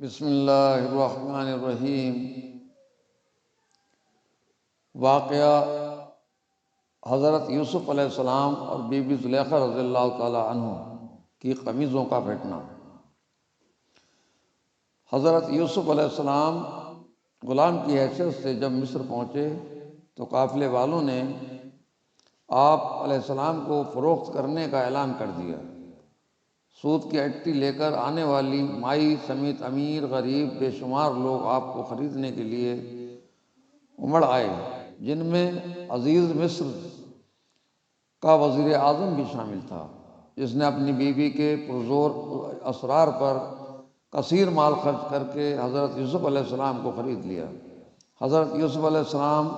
بسم اللہ الرحمن الرحیم۔ واقعہ حضرت یوسف علیہ السلام اور بی بی زلیخا رضی اللہ تعالی عنہ کی قمیضوں کا پھٹنا۔ حضرت یوسف علیہ السلام غلام کی حیثیت سے جب مصر پہنچے تو قافلے والوں نے آپ علیہ السلام کو فروخت کرنے کا اعلان کر دیا۔ سود کی اٹی لے کر آنے والی مائی سمیت امیر غریب بے شمار لوگ آپ کو خریدنے کے لیے امڑ آئے، جن میں عزیز مصر کا وزیر اعظم بھی شامل تھا، جس نے اپنی بیوی کے پرزور اسرار پر کثیر مال خرچ کر کے حضرت یوسف علیہ السلام کو خرید لیا۔ حضرت یوسف علیہ السلام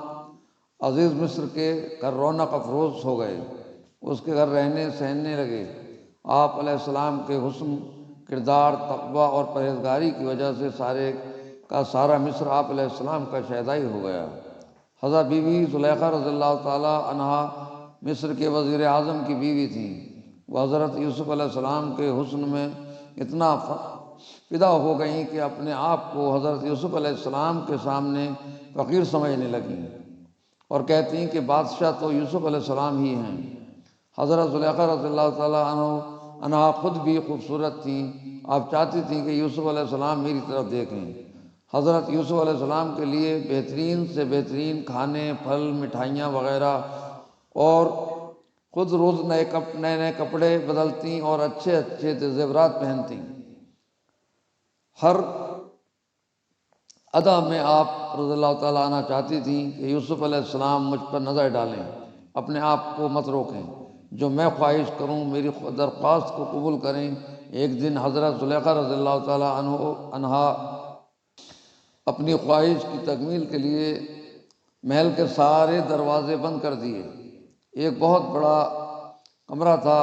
عزیز مصر کے گھر رونق افروز ہو گئے، اس کے گھر رہنے سہنے لگے۔ آپ علیہ السلام کے حسن کردار، تقویٰ اور پرہیزگاری کی وجہ سے سارے کا سارا مصر آپ علیہ السلام کا شہدائی ہو گیا۔ حضرت بی بی زلیخا رضی اللہ تعالی عنہا مصر کے وزیر اعظم کی بیوی تھیں۔ وہ حضرت یوسف علیہ السلام کے حسن میں اتنا فدا ہو گئیں کہ اپنے آپ کو حضرت یوسف علیہ السلام کے سامنے فقیر سمجھنے لگیں اور کہتی ہیں کہ بادشاہ تو یوسف علیہ السلام ہی ہیں۔ حضرت زلیخا رضی اللہ تعالیٰ عنہا خود بھی خوبصورت تھیں۔ آپ چاہتی تھیں کہ یوسف علیہ السلام میری طرف دیکھیں۔ حضرت یوسف علیہ السلام کے لیے بہترین سے بہترین کھانے، پھل، مٹھائیاں وغیرہ، اور خود روز نئے کپڑے بدلتیں اور اچھے اچھے زیورات پہنتیں۔ ہر ادا میں آپ رضی اللہ تعالیٰ عنہ چاہتی تھیں کہ یوسف علیہ السلام مجھ پر نظر ڈالیں، اپنے آپ کو مت روکیں، جو میں خواہش کروں میری درخواست کو قبول کریں۔ ایک دن حضرت زلیخا رضی اللہ تعالیٰ عنہا اپنی خواہش کی تکمیل کے لیے محل کے سارے دروازے بند کر دیے۔ ایک بہت بڑا کمرہ تھا،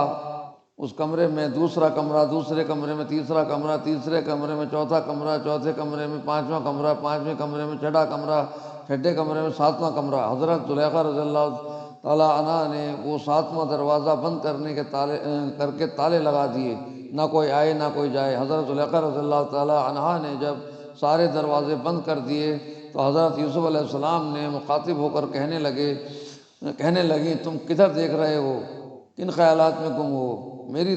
اس کمرے میں دوسرا کمرہ، دوسرے کمرے میں تیسرا کمرہ، تیسرے کمرے میں چوتھا کمرہ، چوتھے کمرے میں پانچواں کمرہ، پانچویں کمرے میں چھٹا کمرہ، چھٹے کمرے میں ساتواں کمرہ۔ حضرت زلیخا رضی اللہ تعالیٰ عنہ نے وہ ساتواں دروازہ بند کر کے تالے لگا دیے، نہ کوئی آئے نہ کوئی جائے۔ حضرت زلیخا رضی اللہ تعالیٰ عنہ نے جب سارے دروازے بند کر دیے تو حضرت یوسف علیہ السلام نے مخاطب ہو کر کہنے لگیں، تم کدھر دیکھ رہے ہو؟ کن خیالات میں گم ہو؟ میری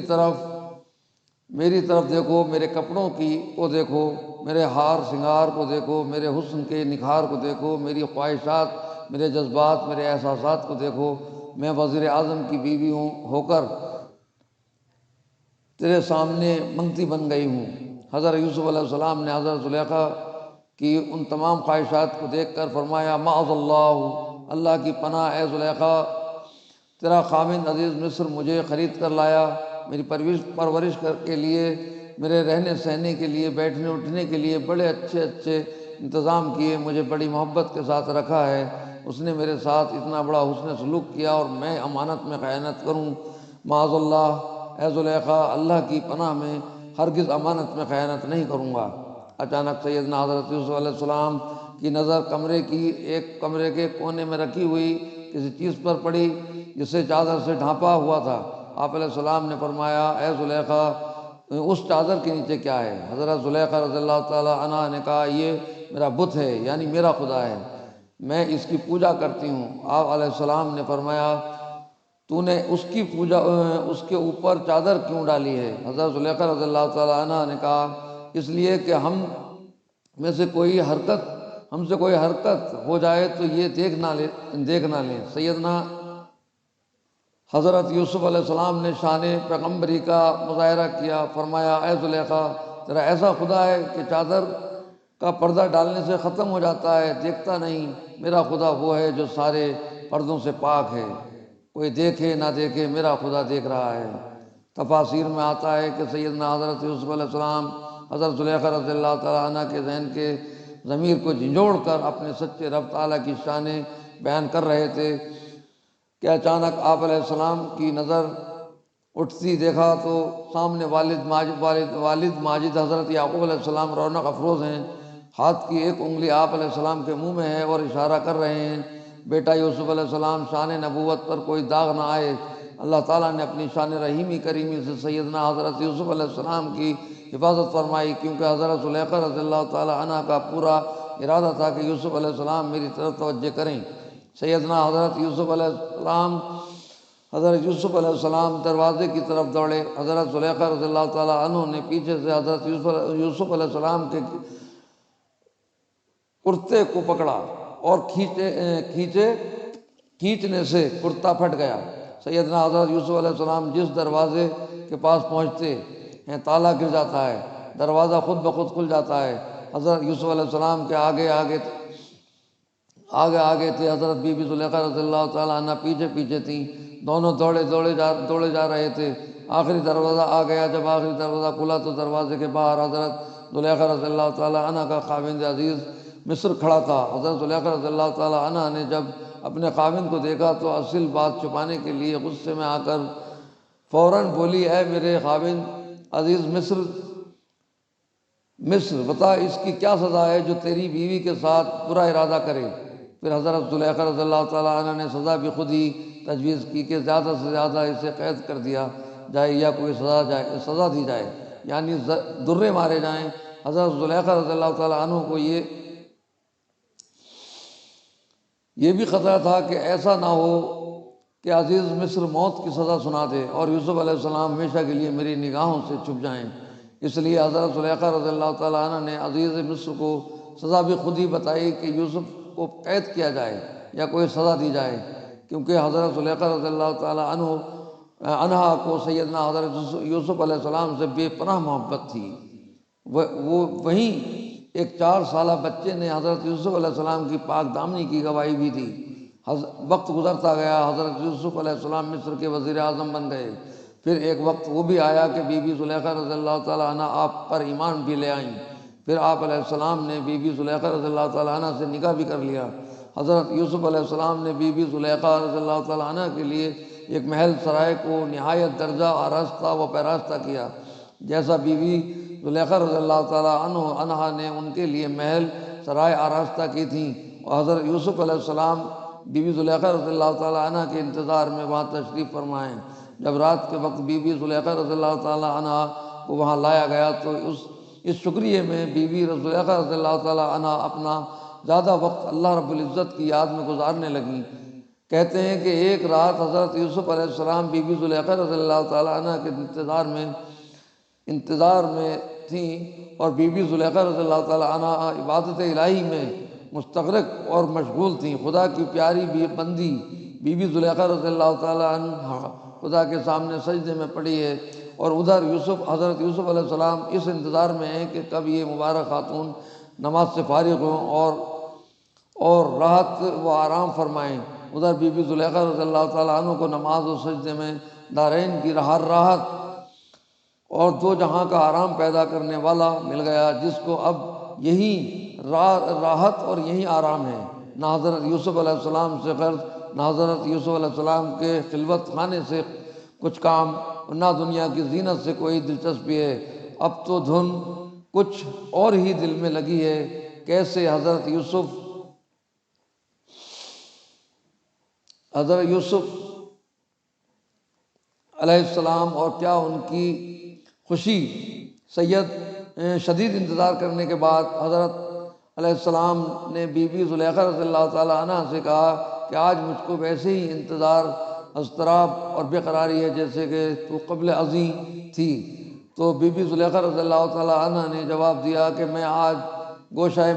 طرف دیکھو، میرے کپڑوں کو دیکھو، میرے ہار سنگار کو دیکھو، میرے حسن کے نکھار کو دیکھو، میری خواہشات، میرے جذبات، میرے احساسات کو دیکھو۔ میں وزیر اعظم کی بیوی ہو کر تیرے سامنے منگتی بن گئی ہوں۔ حضرت یوسف علیہ السلام نے حضرت زلیخا کی ان تمام خواہشات کو دیکھ کر فرمایا، معاذ اللہ کی پناہ اے زلیخا، تیرا خاوند عزیز مصر مجھے خرید کر لایا، میری پرورش کے لیے، میرے رہنے سہنے کے لیے، بیٹھنے اٹھنے کے لیے بڑے اچھے اچھے انتظام کیے، مجھے بڑی محبت کے ساتھ رکھا ہے۔ اس نے میرے ساتھ اتنا بڑا حسن سلوک کیا اور میں امانت میں خیانت کروں؟ معاذ اللہ اے زلیخا، اللہ کی پناہ میں ہرگز امانت میں خیانت نہیں کروں گا۔ اچانک سیدنا حضرت یوسف علیہ السلام کی نظر کمرے کے کونے میں رکھی ہوئی کسی چیز پر پڑی جسے چادر سے ڈھانپا ہوا تھا۔ آپ علیہ السلام نے فرمایا، اے زلیخا، اس چادر کے نیچے کیا ہے؟ حضرت زلیخا رضی اللہ تعالیٰ عنہ نے کہا، یہ میرا بت ہے، یعنی میرا خدا ہے، میں اس کی پوجا کرتی ہوں۔ آپ علیہ السلام نے فرمایا، تو نے اس کے اوپر چادر کیوں ڈالی ہے؟ حضرت زلیخا رضی اللہ تعالیٰ عنہ نے کہا، اس لیے کہ ہم سے کوئی حرکت ہو جائے تو یہ دیکھ نہ لیں۔ سیدنا حضرت یوسف علیہ السلام نے شان پیغمبری کا مظاہرہ کیا، فرمایا، اے زلیخا، تیرا ایسا خدا ہے کہ چادر کا پردہ ڈالنے سے ختم ہو جاتا ہے، دیکھتا نہیں؟ میرا خدا وہ ہے جو سارے پردوں سے پاک ہے، کوئی دیکھے نہ دیکھے میرا خدا دیکھ رہا ہے۔ تفاسیر میں آتا ہے کہ سیدنا حضرت یوسف علیہ السلام حضرت زلیخا رضی اللہ تعالیٰ عنہ کے ذہن کے ضمیر کو جھنجھوڑ کر اپنے سچے رب تعالیٰ کی شانیں بیان کر رہے تھے کہ اچانک آپ علیہ السلام کی نظر اٹھتی دیکھا تو سامنے والد ماجد حضرت یعقوب علیہ السلام رونق افروز ہیں، ہاتھ کی ایک انگلی آپ علیہ السلام کے منہ میں ہے اور اشارہ کر رہے ہیں، بیٹا یوسف علیہ السلام، شان نبوت پر کوئی داغ نہ آئے۔ اللہ تعالیٰ نے اپنی شان رحیمی کریمی سے سیدنا حضرت یوسف علیہ السلام کی حفاظت فرمائی، کیونکہ حضرت زلیخا رضی اللہ تعالیٰ عنہ کا پورا ارادہ تھا کہ یوسف علیہ السلام میری طرف توجہ کریں۔ سیدنا حضرت یوسف علیہ السلام دروازے کی طرف دوڑے۔ حضرت زلیخا رضی اللہ تعالیٰ عنہ نے پیچھے سے حضرت یوسف علیہ السلام کے کرتے کو پکڑا اور کھینچنے سے کرتا پھٹ گیا۔ سیدنا حضرت یوسف علیہ السلام جس دروازے کے پاس پہنچتے ہیں تالا گر جاتا ہے، دروازہ خود بخود کھل جاتا ہے۔ حضرت یوسف علیہ السلام کے آگے تھے حضرت بی بی زلیخا رضی اللہ تعالیٰ عنہ پیچھے پیچھے تھیں۔ دونوں دوڑے جا رہے تھے۔ آخری دروازہ آ گیا۔ جب آخری دروازہ کھلا تو دروازے کے باہر حضرت زلیخا رضی اللہ تعالیٰ عنہ کا خاوند عزیز مصر کھڑا تھا۔ حضرت زلیخا رضی اللہ تعالیٰ عنہ نے جب اپنے خاوند کو دیکھا تو اصل بات چھپانے کے لیے غصے میں آ کر فوراً بولی، اے میرے خاوند عزیز مصر، بتا اس کی کیا سزا ہے جو تیری بیوی کے ساتھ برا ارادہ کرے۔ پھر حضرت زلیخا رضی اللہ تعالیٰ عنہ نے سزا بھی خود ہی تجویز کی کہ زیادہ سے زیادہ اسے قید کر دیا جائے یا کوئی سزا دی جائے، یعنی درے مارے جائیں۔ حضرت زلیخا رضی اللہ تعالیٰ عنہ کو یہ بھی خطرہ تھا کہ ایسا نہ ہو کہ عزیز مصر موت کی سزا سنا دے اور یوسف علیہ السلام ہمیشہ کے لیے میری نگاہوں سے چھپ جائیں۔ اس لیے حضرت زلیخا رضی اللہ تعالیٰ عنہ نے عزیز مصر کو سزا بھی خود ہی بتائی کہ یوسف کو قید کیا جائے یا کوئی سزا دی جائے، کیونکہ حضرت زلیخا رضی اللہ تعالیٰ عنہ کو سیدنا حضرت یوسف علیہ السلام سے بے پناہ محبت تھی۔ وہ وہیں ایک 4 سالہ بچے نے حضرت یوسف علیہ السلام کی پاک دامنی کی گواہی بھی دی۔ وقت گزرتا گیا، حضرت یوسف علیہ السلام مصر کے وزیر اعظم بن گئے۔ پھر ایک وقت وہ بھی آیا کہ بی بی زلیخا رضی اللہ تعالیٰ عنہ آپ پر ایمان بھی لے آئیں۔ پھر آپ علیہ السلام نے بی بی زلیخا رضی اللہ تعالیٰ عنہ سے نکاح بھی کر لیا۔ حضرت یوسف علیہ السلام نے بی بی زلیخا رضی اللہ تعالیٰ عنہ کے لیے ایک محل سرائے کو نہایت درجہ آراستہ و پیراستہ کیا، جیسا بی بی زلیخا رضی اللہ تعالیٰ عنہ نے ان کے لیے محل سرائے آراستہ کی تھیں۔ اور حضرت یوسف علیہ السلام بی بی زلیخا رضی اللہ تعالیٰ عنہ کے انتظار میں وہاں تشریف فرمائیں۔ جب رات کے وقت بی بی زلیخا رضی اللہ تعالیٰ عنہ کو وہاں لایا گیا تو اس شکریہ میں بی بی زلیخا رضی اللہ تعالیٰ عنہ اپنا زیادہ وقت اللہ رب العزت کی یاد میں گزارنے لگیں۔ کہتے ہیں کہ ایک رات حضرت یوسف علیہ السلام بی بی زلیخا رضی اللہ تعالیٰ عنہ کے انتظار میں تھیں اور بی بی زلیخا رضی اللہ تعالیٰ عنہ عبادت الہی میں مستغرق اور مشغول تھیں۔ خدا کی پیاری بندی بی بی زلیخا رضی اللہ تعالیٰ عنہ خدا کے سامنے سجدے میں پڑی ہے، اور ادھر حضرت یوسف علیہ السلام اس انتظار میں ہیں کہ کب یہ مبارک خاتون نماز سے فارغ ہوں اور راحت و آرام فرمائیں۔ ادھر بی بی زلیخا رضی اللہ تعالیٰ عنہ کو نماز و سجدے میں دارین کی راحت اور دو جہاں کا آرام پیدا کرنے والا مل گیا، جس کو اب یہی راحت اور یہی آرام ہے۔ نہ حضرت یوسف علیہ السلام سے غرض، نہ حضرت یوسف علیہ السلام کے خلوت خانے سے کچھ کام، نہ دنیا کی زینت سے کوئی دلچسپی ہے۔ اب تو دھن کچھ اور ہی دل میں لگی ہے، کیسے حضرت یوسف علیہ السلام اور کیا ان کی خوشی۔ شدید انتظار کرنے کے بعد حضرت علیہ السلام نے بی بی زلیخا رضی اللہ تعالیٰ عنہ سے کہا کہ آج مجھ کو ویسے ہی انتظار، اضطراب اور بے قراری ہے جیسے کہ تو قبل ازیں تھی۔ تو بی بی زلیخا رضی اللہ تعالیٰ عنہ نے جواب دیا کہ میں آج گوشہ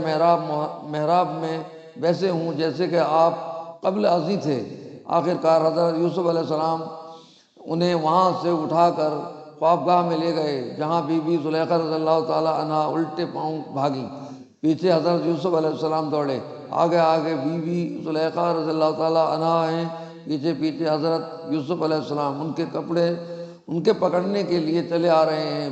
محراب میں ویسے ہوں جیسے کہ آپ قبل ازیں تھے۔ آخرکار حضرت یوسف علیہ السلام انہیں وہاں سے اٹھا کر خوابگاہ میں لے گئے، جہاں بی بی زلیخا رضی اللہ تعالیٰ عنہ الٹے پاؤں بھاگیں۔ پیچھے حضرت یوسف علیہ السلام دوڑے، آگے بی بی زلیخا رضی اللہ تعالیٰ عنہ ہیں، پیچھے حضرت یوسف علیہ السلام ان کے کپڑے ان کے پکڑنے کے لیے چلے آ رہے ہیں۔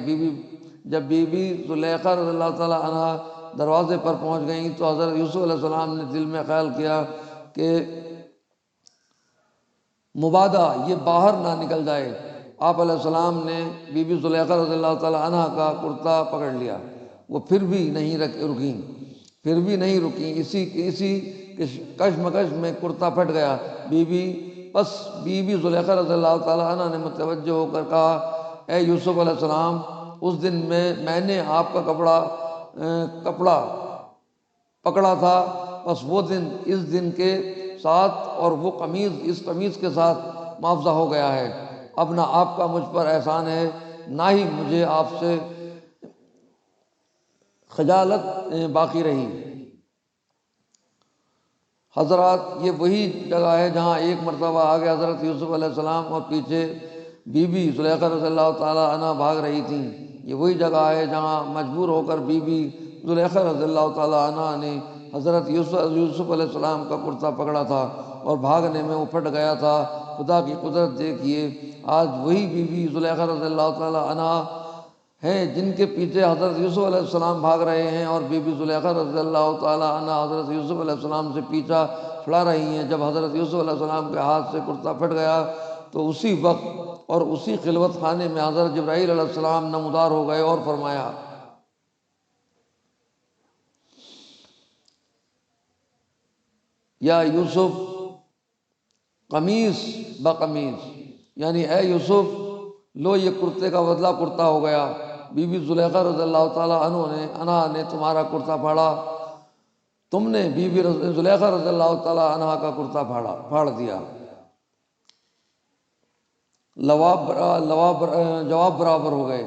جب بی بی زلیخا رضی اللہ تعالیٰ عنہ دروازے پر پہنچ گئیں تو حضرت یوسف علیہ السلام نے دل میں خیال کیا کہ مبادا یہ باہر نہ نکل جائے۔ آپ علیہ السلام نے بی بی زلیخا رضی اللہ تعالیٰ عنہ کا کرتا پکڑ لیا، وہ پھر بھی نہیں رکیں، اسی کشمکش میں کرتا پھٹ گیا۔ بی بی زلیخا رضی اللہ تعالیٰ عنہ نے متوجہ ہو کر کہا، اے یوسف علیہ السلام، اس دن میں نے آپ کا کپڑا پکڑا تھا، بس وہ دن اس دن کے ساتھ اور وہ قمیض اس قمیض کے ساتھ معاوضہ ہو گیا ہے۔ اب نہ آپ کا مجھ پر احسان ہے، نہ ہی مجھے آپ سے خجالت باقی رہی۔ حضرات یہ وہی جگہ ہے جہاں ایک مرتبہ آگے حضرت یوسف علیہ السلام اور پیچھے بی بی زلیخا رضی اللہ تعالیٰ عنہ بھاگ رہی تھیں۔ یہ وہی جگہ ہے جہاں مجبور ہو کر بی بی زلیخا رضی اللہ تعالیٰ عنہ نے حضرت یوسف علیہ السلام کا کرتا پکڑا تھا اور بھاگنے میں وہ پھٹ گیا تھا۔ خدا کی قدرت دیکھیے، آج وہی بی بی زلیخا رضی اللہ تعالیٰ عنہ ہیں جن کے پیچھے حضرت یوسف علیہ السلام بھاگ رہے ہیں، اور بی بی زلیخا رضی اللہ تعالیٰ عنہ حضرت یوسف علیہ السلام سے پیچھا چھڑا رہی ہیں۔ جب حضرت یوسف علیہ السلام کے ہاتھ سے کرتا پھٹ گیا تو اسی وقت اور اسی خلوت خانے میں حضرت جبرائیل علیہ السلام نمودار ہو گئے اور فرمایا، یا یوسف قمیص بقمیص، یعنی اے یوسف لو یہ کرتے کا بدلہ کرتا ہو گیا۔ بی بی زلیخا رضی اللہ تعالیٰ عنہ نے تمہارا کرتا پھاڑا، تم نے بی بی زلیخا رضی اللہ تعالیٰ عنہ کا کرتا پھاڑ دیا۔ جواب برابر ہو گئے۔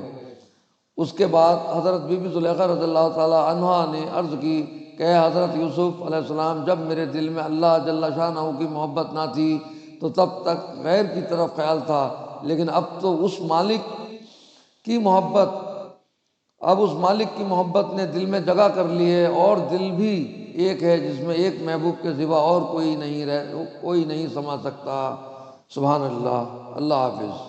اس کے بعد حضرت بی بی زلیخا رضی اللہ تعالیٰ عنہ نے عرض کی کہ اے حضرت یوسف علیہ السلام، جب میرے دل میں اللہ جل شانہ کی محبت نہ تھی تو تب تک غیر کی طرف خیال تھا، لیکن اب تو اس مالک کی محبت نے دل میں جگہ کر لی ہے، اور دل بھی ایک ہے جس میں ایک محبوب کے سوا اور کوئی نہیں سما سکتا۔ سبحان اللہ۔ اللہ حافظ۔